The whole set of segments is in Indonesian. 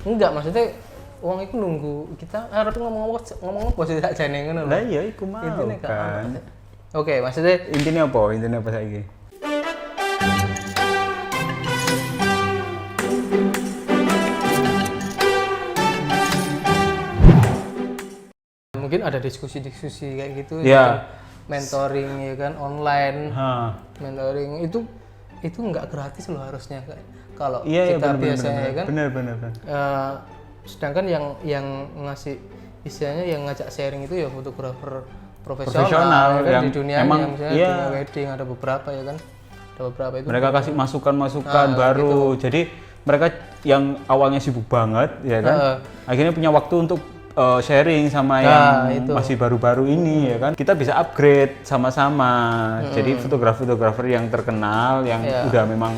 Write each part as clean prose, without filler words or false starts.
Enggak, maksudnya wong iku nunggu kita arep ngomong apa sih sakjane ngono lho. Lah iya iku mau Intine gak kan. ono. Oke, maksudnya Intinya apa saiki? mungkin ada diskusi-diskusi kayak gitu Ya. mentoring ya kan online. Ha. Mentoring itu nggak gratis loh harusnya kalau Iya, kita bener, biasanya ya kan. Bener. Sedangkan yang ngasih istilahnya yang ngajak sharing itu ya fotografer profesional ya kan, yang di dunia emang, yang misalnya iya. dunia wedding ada beberapa ya kan. Ada beberapa itu. Mereka kasih masukan baru. Jadi mereka yang awalnya sibuk banget ya kan. Akhirnya punya waktu untuk sharing sama yang itu. masih baru-baru ini ya kan. Kita bisa upgrade sama-sama. Jadi fotografer yang terkenal yang udah memang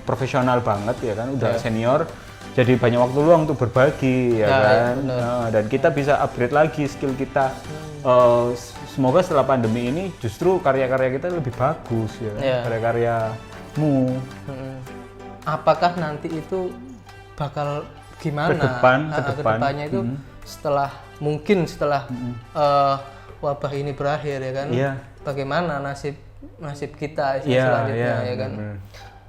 profesional banget ya kan, udah senior. Jadi banyak waktu luang untuk berbagi ya kan. Dan kita bisa upgrade lagi skill kita. Semoga setelah pandemi ini justru karya-karya kita lebih bagus ya kan. Karya-karyamu. Apakah nanti itu bakal gimana kedepannya itu mungkin setelah wabah ini berakhir ya kan, bagaimana nasib kita selanjutnya ya kan.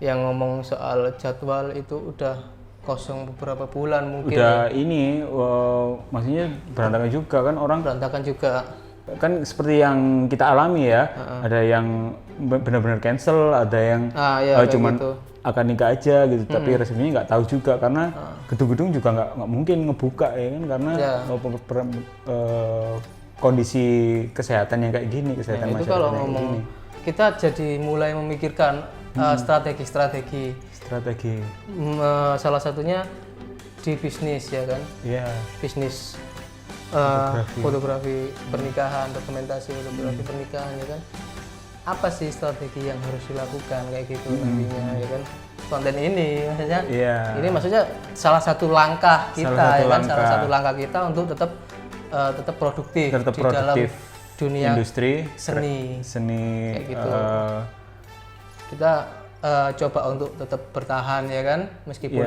Yang ngomong soal jadwal itu udah kosong beberapa bulan mungkin udah ini maksudnya berantakan juga kan, orang berantakan juga kan seperti yang kita alami ya. Ada yang benar-benar cancel, ada yang cuman gitu. Akan nikah aja gitu, tapi resepsinya nggak tahu juga karena gedung-gedung juga nggak mungkin ngebuka ya kan, karena kondisi kesehatan yang kayak gini, kesehatan itu masyarakat kalau yang ngomong gini. kita jadi mulai memikirkan strategi. Salah satunya di bisnis ya kan. Bisnis fotografi pernikahan, dokumentasi fotografi pernikahan ya kan. Apa sih strategi yang harus dilakukan kayak gitu nantinya ya kan. Konten ini maksudnya ini maksudnya salah satu langkah kita salah satu langkah kita untuk tetap produktif di dalam dunia industri seni kayak gitu. Kita coba untuk tetap bertahan ya kan, meskipun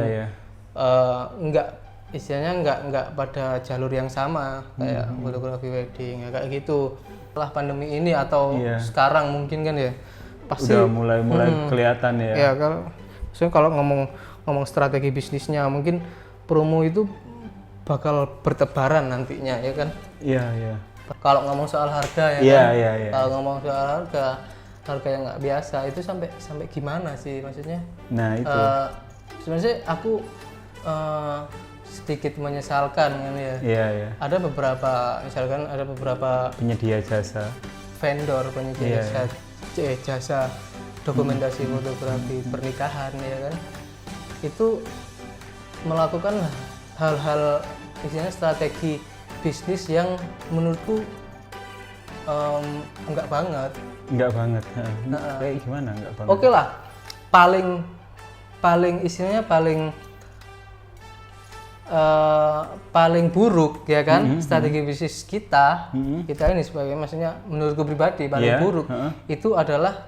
nggak pada jalur yang sama kayak fotografi wedding ya kayak gitu. Setelah pandemi ini atau sekarang mungkin kan ya pasti udah mulai kelihatan ya. Ya kalau ngomong strategi bisnisnya mungkin promo itu bakal bertebaran nantinya ya kan. Kalau ngomong soal harga kalau ngomong soal harga yang nggak biasa itu sampai gimana sih maksudnya? Nah itu sebenarnya aku sedikit menyesalkan kan ya. Ada beberapa penyedia jasa vendor jasa dokumentasi fotografi pernikahan ya kan, itu melakukan hal-hal misalnya strategi bisnis yang menurutku enggak banget. Kayak gimana enggak banget? Oke lah, paling istilahnya paling buruk ya kan strategi bisnis kita ini sebagai maksudnya menurutku pribadi paling buruk itu adalah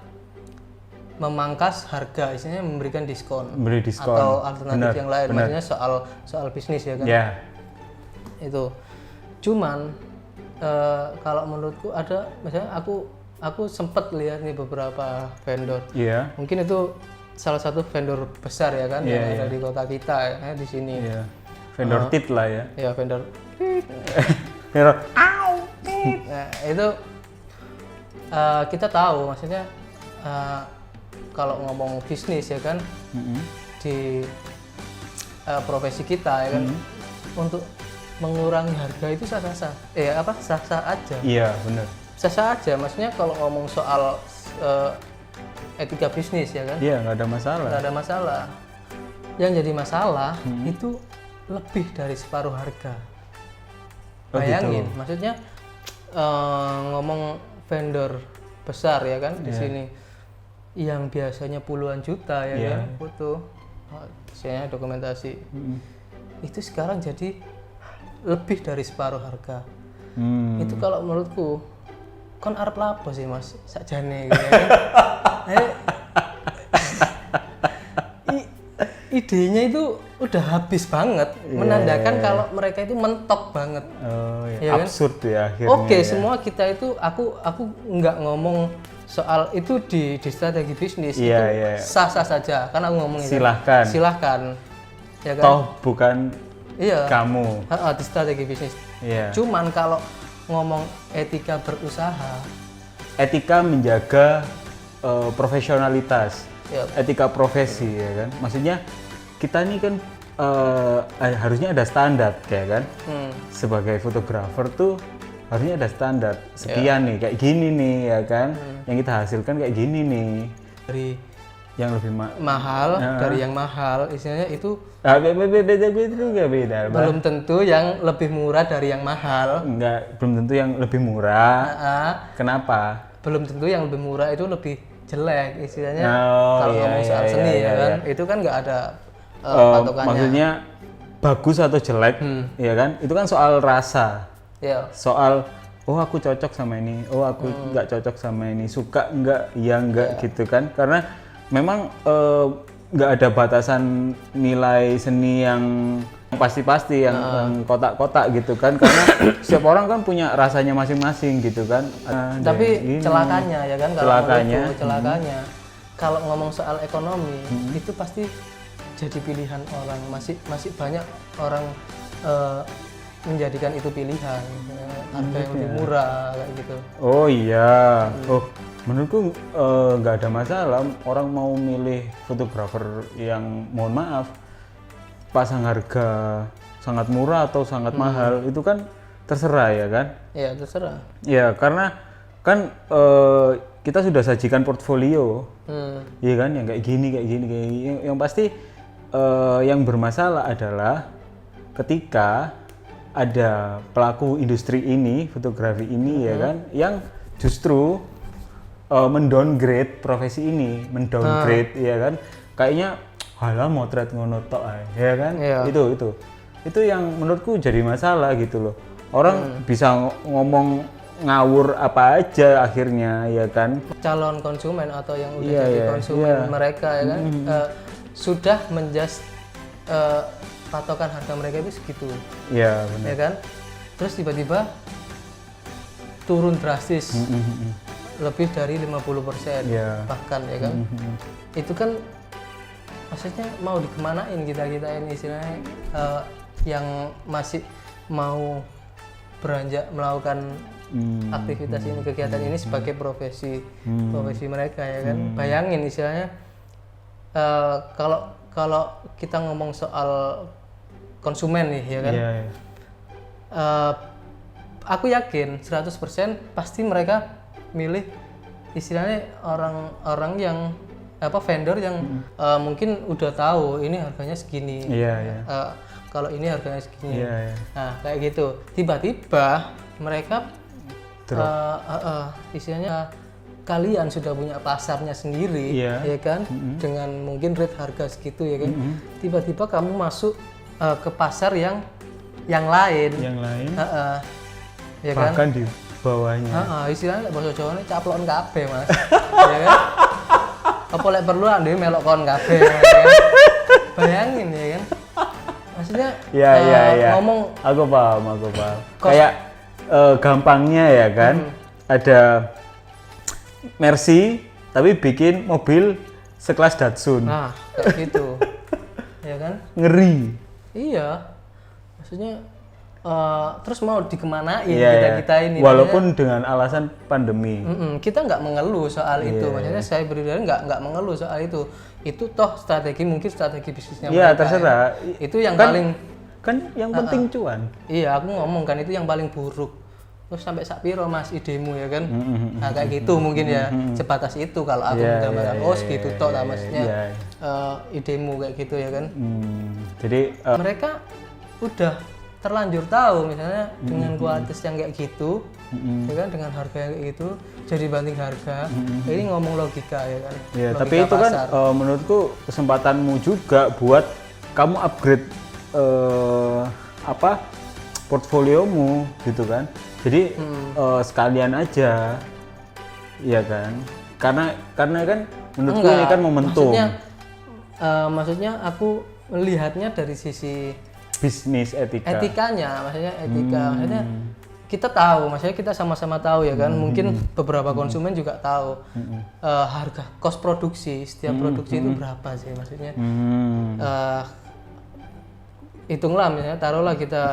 memangkas harga, istilahnya memberikan diskon atau alternatif yang lain. Maksudnya soal bisnis ya kan. Itu cuman kalau menurutku ada misalnya aku sempat lihat nih beberapa vendor. Mungkin itu salah satu vendor besar ya kan yang ada di kota kita ya di sini. Vendor tit lah ya. Vendor. Vendor. Nah, itu kita tahu maksudnya kalau ngomong bisnis ya kan di profesi kita ya kan untuk mengurangi harga itu sah-sah aja. Benar. Sah-sah aja, maksudnya kalau ngomong soal etika bisnis ya kan. Nggak ada masalah. Yang jadi masalah itu lebih dari separuh harga. Bayangin, maksudnya ngomong vendor besar ya kan di sini yang biasanya puluhan juta ya kan foto, misalnya dokumentasi, itu sekarang jadi lebih dari separuh harga. Itu kalau menurutku kon arep lapo sih mas sakjane gitu ya kan. Idenya itu udah habis banget, menandakan kalau mereka itu mentok banget. Oh, ya kan? Absurd ya akhirnya. Oke, semua kita itu aku nggak ngomong soal itu di strategi bisnis itu sah-sah saja, kan aku ngomong itu. Silahkan. Ya kan? Toh bukan kamu. Di strategi bisnis. Iya. Cuman kalau ngomong etika berusaha, etika menjaga profesionalitas, etika profesi ya kan. Maksudnya kita ini kan harusnya ada standar ya kan. Sebagai fotografer tuh harusnya ada standar sekian nih, kayak gini nih ya kan. Yang kita hasilkan kayak gini nih. Dari yang lebih mahal dari yang mahal, istilahnya itu beda. Belum tentu yang lebih murah dari yang mahal. Enggak, belum tentu yang lebih murah. Kenapa? Belum tentu yang lebih murah itu lebih jelek, istilahnya. Kalau ngomong soal seni ya kan, itu kan nggak ada patokannya. Maksudnya bagus atau jelek, ya kan? Itu kan soal rasa. Soal aku cocok sama ini, aku nggak cocok sama ini, suka nggak, enggak gitu kan? Karena memang nggak ada batasan nilai seni yang pasti-pasti, yang kotak-kotak gitu kan, karena setiap orang kan punya rasanya masing-masing gitu kan. Tapi celakanya ya kan, kalau celakanya kalau ngomong soal ekonomi itu pasti jadi pilihan orang, masih banyak orang menjadikan itu pilihan, harga yang lebih murah kayak gitu. Oh iya. Menurutku nggak ada masalah orang mau milih fotografer yang mohon maaf pasang harga sangat murah atau sangat mahal, itu kan terserah ya kan? Iya terserah. Ya karena kan kita sudah sajikan portfolio, iya kan, yang kayak gini. Yang pasti yang bermasalah adalah ketika ada pelaku industri ini, fotografi ini ya kan, yang justru mendowngrade profesi ini, ya kan, kayaknya halah motret ngono tok ya kan. Itu yang menurutku jadi masalah gitu loh. Orang bisa ngomong ngawur apa aja akhirnya ya kan. Calon konsumen atau yang udah jadi konsumen mereka ya kan sudah menjust patokan harga mereka itu segitu. Iya benar. Ya kan? Terus tiba-tiba turun drastis. Lebih dari 50% bahkan ya kan. Itu kan maksudnya mau dikemanain kita ini istilahnya, yang masih mau beranjak melakukan aktivitas ini, kegiatan ini sebagai profesi mereka ya kan. Bayangin istilahnya kalau kita ngomong soal konsumen nih ya kan, aku yakin 100% pasti mereka milih istilahnya orang-orang yang vendor yang mungkin udah tahu ini harganya segini, kalau ini harganya segini. Nah kayak gitu, tiba-tiba mereka istilahnya kalian sudah punya pasarnya sendiri ya kan, dengan mungkin rate harga segitu ya kan, tiba-tiba kamu masuk ke pasar yang lain ya kan, bahkan di bawahnya. Istilahnya bahasa Jawa ini caplon kabeh mas. Ya kan? Apa lek perlu ande melok kon kabeh ya kan? Bayangin ya kan. Maksudnya ngomong aku paham. Kayak gampangnya ya kan, ada Mercy tapi bikin mobil sekelas Datsun. Nah, kayak gitu. Ya kan? Ngeri. Iya. Maksudnya terus mau dikemanain kita ini, walaupun dengan alasan pandemi. Kita nggak mengeluh soal itu, maksudnya saya pribadi nggak mengeluh soal itu toh mungkin strategi bisnisnya mereka. Terserah itu yang paling yang penting cuan. Iya, aku ngomong kan itu yang paling buruk. Terus sampai sak piro mas idemu ya kan. Nah kayak gitu mungkin ya, sebatas itu kalau aku menggambarkan segitu toh lah maksudnya. Idemu kayak gitu ya kan. Jadi mereka udah terlanjur tahu misalnya dengan kualitas yang kayak gitu, ya kan, dengan harga yang kayak gitu, jadi banding harga. Ini ngomong logika ya kan. Tapi itu pasar. Kan menurutku kesempatanmu juga buat kamu upgrade portfoliomu gitu kan. Jadi sekalian aja, ya kan. Karena kan menurutku ini kan momentum. Maksudnya aku melihatnya dari sisi bisnis etikanya, maksudnya maksudnya kita tahu, maksudnya kita sama-sama tahu ya kan, mungkin beberapa konsumen juga tahu harga cost produksi setiap produksi itu berapa sih, maksudnya hitunglah misalnya taruhlah kita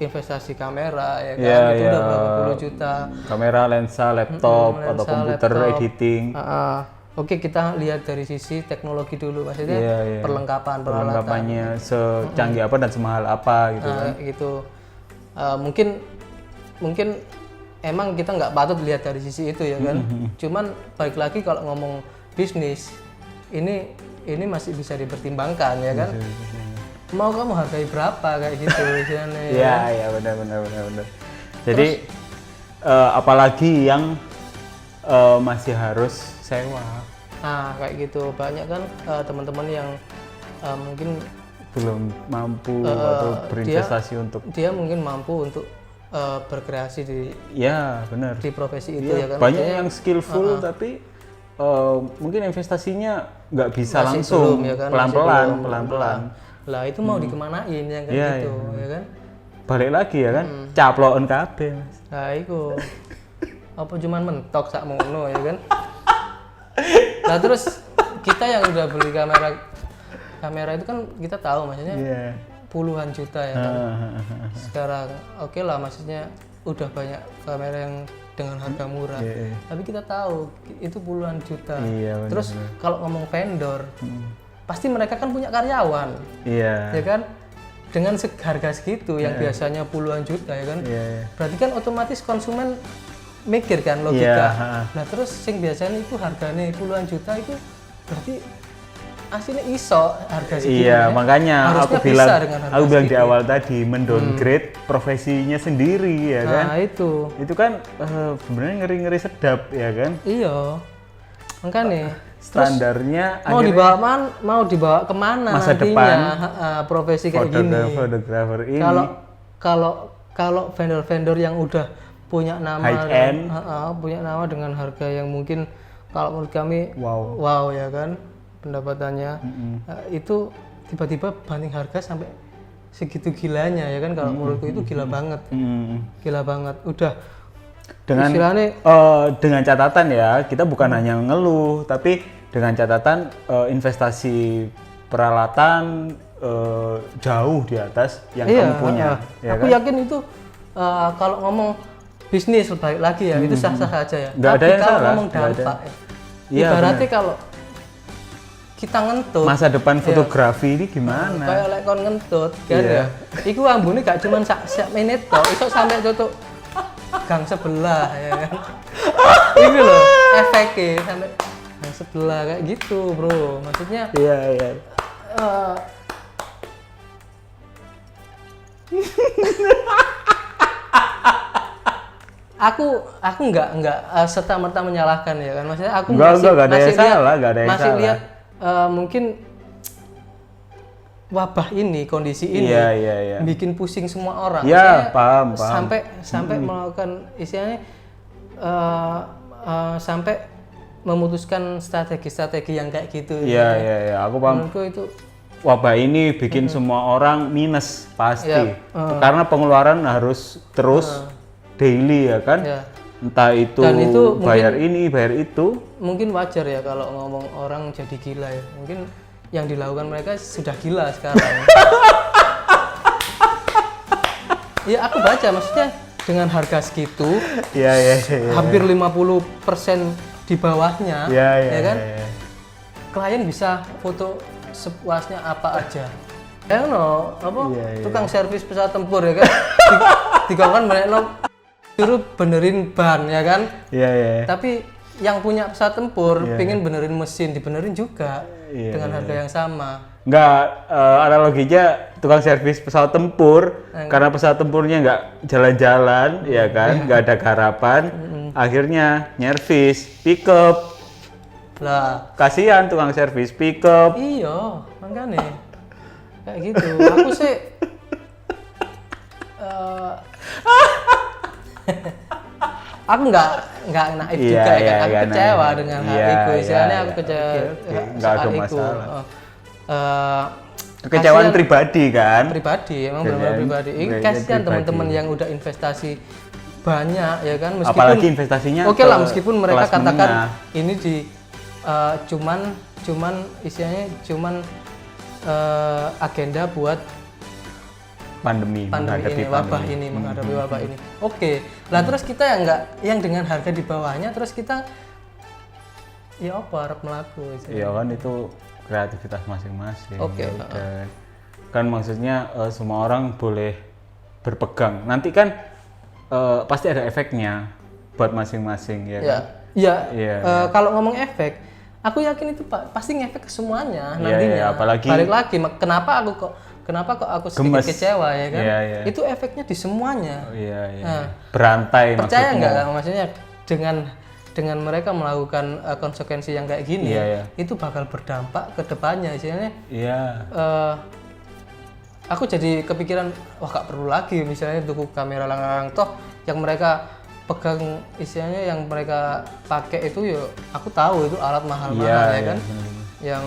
investasi kamera ya kan, itu udah berapa puluh juta, kamera, lensa, laptop atau komputer, laptop, editing. Oke, kita lihat dari sisi teknologi dulu, maksudnya perlengkapannya secanggih apa dan semahal apa gitu kan. Gitu. Mungkin emang kita nggak patut lihat dari sisi itu ya kan. Cuman balik lagi kalau ngomong bisnis ini masih bisa dipertimbangkan ya kan. Mau kamu hargai berapa kayak gitu misalnya. Iya, benar. Jadi apalagi yang masih harus sewa. Nah, kayak gitu. Banyak kan teman-teman yang mungkin belum mampu atau berinvestasi dia mungkin mampu untuk berkreasi di benar. Di profesi itu ya kan. Banyak yang skillful tapi mungkin investasinya nggak bisa langsung, belum, ya kan? pelan-pelan. Lah itu mau dikemanain ya kan gitu ya kan. Balik lagi ya kan, caploken kabeh Mas. Nah, iku. Apa cuman mentok sak mono ya kan. Nah, terus kita yang udah beli kamera itu kan kita tahu maksudnya puluhan juta ya kan. Sekarang oke lah, maksudnya udah banyak kamera yang dengan harga murah. Tapi kita tahu itu puluhan juta. Terus kalau ngomong vendor, pasti mereka kan punya karyawan. Ya kan? Dengan harga segitu yang biasanya puluhan juta ya kan. Berarti kan otomatis konsumen mikir kan logika. Nah, terus yang biasanya itu harganya puluhan juta itu berarti aslinya iso harga segitu. Makanya aku bilang di awal tadi mendowngrade profesinya sendiri ya kan. Nah, itu kan sebenarnya ngeri-ngeri sedap ya kan. Iya. Makanya standarnya mau dibawa kemana masa nantinya depan profesi kayak gini. Fotografer ini. Kalau vendor-vendor yang udah punya nama punya nama dengan harga yang mungkin kalau menurut kami wow ya kan pendapatannya, itu tiba-tiba banding harga sampai segitu gilanya ya kan. Kalau menurutku itu gila banget. Gila banget. Udah dengan catatan ya, kita bukan hanya ngeluh, tapi dengan catatan investasi peralatan jauh di atas yang kamu punya. Aku yakin itu kalau ngomong bisnis balik lagi ya, itu sah-sah aja ya. Nggak tapi ada yang kalau salah, ngomong dampak ibaratnya kalau kita ngentut masa depan fotografi ini gimana? Kayak lek kon ngentut kan ya. Iku ambune gak cuma sak menit tok, iso sampai tutup gang sebelah ya kan. Ini loh efeknya sampai gang sebelah kayak gitu, Bro. Maksudnya aku nggak serta-merta menyalahkan ya kan. Maksudnya aku masih lihat mungkin wabah ini, kondisi ini bikin pusing semua orang. Paham. Sampai melakukan istilahnya sampai memutuskan strategi-strategi yang kayak gitu. Aku paham. Menurutku itu wabah ini bikin semua orang minus pasti. Karena pengeluaran harus terus daily ya kan. Entah itu bayar ini, bayar itu. Mungkin wajar ya kalau ngomong orang jadi gila ya. Mungkin yang dilakukan mereka sudah gila sekarang. Ya aku baca maksudnya dengan harga segitu, hampir 50% di bawahnya, ya kan? Klien bisa foto sepuasnya apa aja. Tukang servis pesawat tempur ya kan? Dikongkon banyak suruh benerin ban ya kan? Tapi yang punya pesawat tempur pengen benerin mesin, dibenerin juga dengan harga yang sama. Nggak, analoginya tukang servis pesawat tempur karena pesawat tempurnya nggak jalan-jalan ya kan, nggak ada garapan, akhirnya nyervis pickup lah, kasihan tukang servis pickup. Iya, makanya kayak gitu. Aku sih aku nggak naif juga ya kan, aku kecewa dengan hal itu. Istilahnya aku kecewa nggak ada masalah. kekecewaan pribadi kan? Pribadi, emang benar-benar pribadi. Ini kasihan teman-teman yang udah investasi banyak ya kan, meskipun apalagi investasinya oke lah, meskipun mereka katakan ini di cuman istilahnya agenda buat pandemi ini, wabah ini, menghadapi wabah ini. Oke. Lah terus kita yang dengan harga di bawahnya, terus kita ya apa harap melaku. Iya kan, itu kreativitas masing-masing. Oke. Kan maksudnya semua orang boleh berpegang. Nanti kan pasti ada efeknya buat masing-masing ya kan? Iya. Kalau ngomong efek, aku yakin itu pasti ngefek ke semuanya nantinya. Apalagi balik lagi, kenapa kok aku sedikit kecewa ya kan? Itu efeknya di semuanya. Nah, berantai. Percaya nggak maksudnya dengan mereka melakukan konsekuensi yang kayak gini, itu bakal berdampak ke depannya istilahnya. Aku jadi kepikiran, wah gak perlu lagi misalnya tuku kamera larang, toh yang mereka pegang istilahnya yang mereka pakai itu ya aku tahu itu alat mahal-mahal ya kan. Yang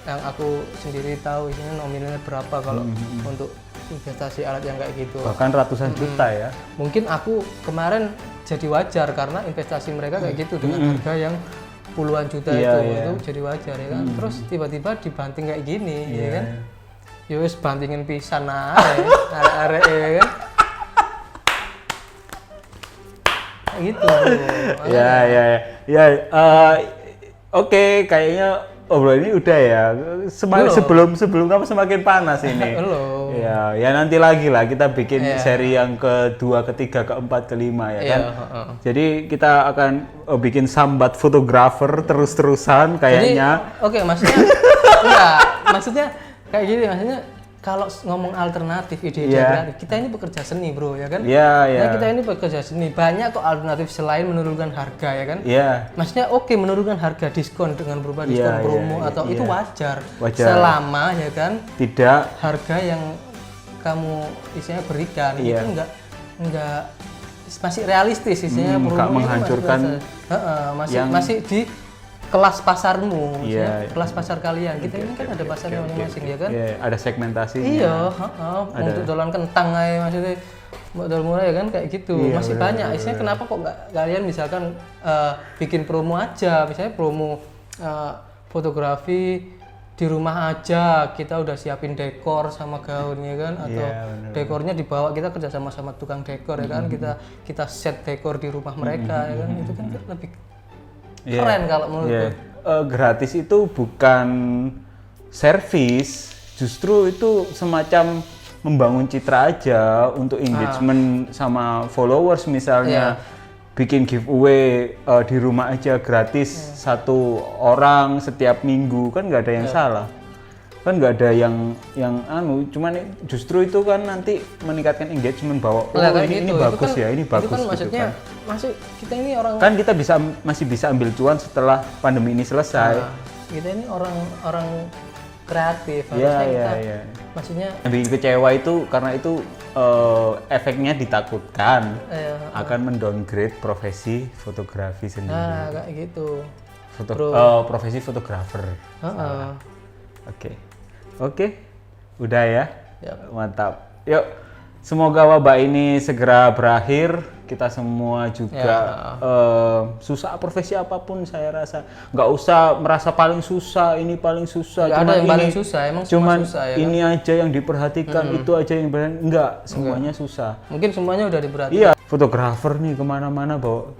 aku sendiri tahu isinya nominalnya berapa kalau untuk investasi alat yang kayak gitu. Bahkan ratusan juta ya. Mungkin aku kemarin jadi wajar karena investasi mereka kayak gitu dengan harga yang puluhan juta itu jadi wajar ya kan. Terus tiba-tiba dibanting kayak gini ya kan. Ya wis bantingin pisan ae arek-arek ya kan. Kayak gitu. Oke, kayaknya obrolan ini udah ya. Sebelum kamu semakin panas ini. Ya nanti lagi lah kita bikin seri yang kedua, ketiga, keempat, kelima ya kan. Jadi kita akan bikin sambat fotografer terus-terusan kayaknya. Jadi, oke, maksudnya kayak gini, maksudnya kalau ngomong alternatif ide kreatif, kita ini pekerja seni bro ya kan? Kita ini pekerja seni, banyak kok alternatif selain menurunkan harga ya kan? Maksudnya menurunkan harga, diskon dengan berupa diskon promo atau itu wajar selama ya kan tidak harga yang kamu isinya berikan itu enggak masih realistis isinya, enggak menghancurkan masih di kelas pasarmu, kelas pasar kalian. Kita ini kan ada pasarnya masing-masing ya kan? Ada segmentasinya. Untuk dolan kentang aja maksudnya modal murah ya kan kayak gitu. Masih banyak. Isinya kenapa kok nggak kalian misalkan bikin promo aja, misalnya promo fotografi di rumah aja, kita udah siapin dekor sama gaun ya kan, atau dekornya dibawa, kita kerja sama tukang dekor ya kan, kita set dekor di rumah mereka ya kan, itu kan lebih keren kalau menurutku. Gratis itu bukan servis, justru itu semacam membangun citra aja untuk engagement sama followers misalnya. Bikin giveaway di rumah aja gratis satu orang setiap minggu, kan nggak ada yang salah, kan nggak ada yang cuman justru itu kan nanti meningkatkan engagement bahwa ini bagus kan, ya, ini bagus. Itu kan maksudnya masih kita ini orang kan kita masih bisa ambil cuan setelah pandemi ini selesai. Kita ini orang kreatif, harusnya maksudnya yang bikin kecewa itu karena itu efeknya ditakutkan akan mendowngrade profesi fotografi sendiri. Kayak gitu. Profesi fotografer. Oke, udah ya. Mantap. Yuk, semoga wabah ini segera berakhir. Kita semua juga susah profesi apapun saya rasa. Nggak usah merasa paling susah, ini paling susah. Nggak ada yang paling susah, emang cuman susah, ya kan? Ini aja yang diperhatikan, itu aja yang enggak, semuanya susah. Mungkin semuanya udah diperhatikan. Iya, fotografer nih kemana-mana bawa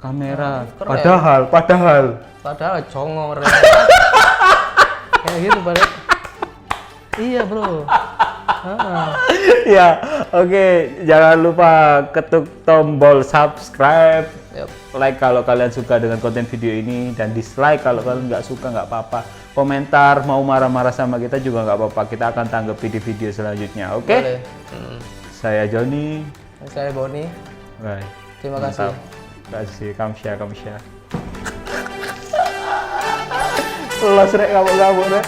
kamera. Padahal congor. Kayak gitu balik. Iya bro. Ya, oke. Jangan lupa ketuk tombol subscribe, like kalau kalian suka dengan konten video ini, dan dislike kalau kalian nggak suka, nggak apa-apa. Komentar, mau marah-marah sama kita juga nggak apa-apa. Kita akan tanggapi di video selanjutnya, oke? Saya Joni. Saya Boni. Bye. Terima kasih. Terima kasih. Kamsya. Los rek, kamu rek.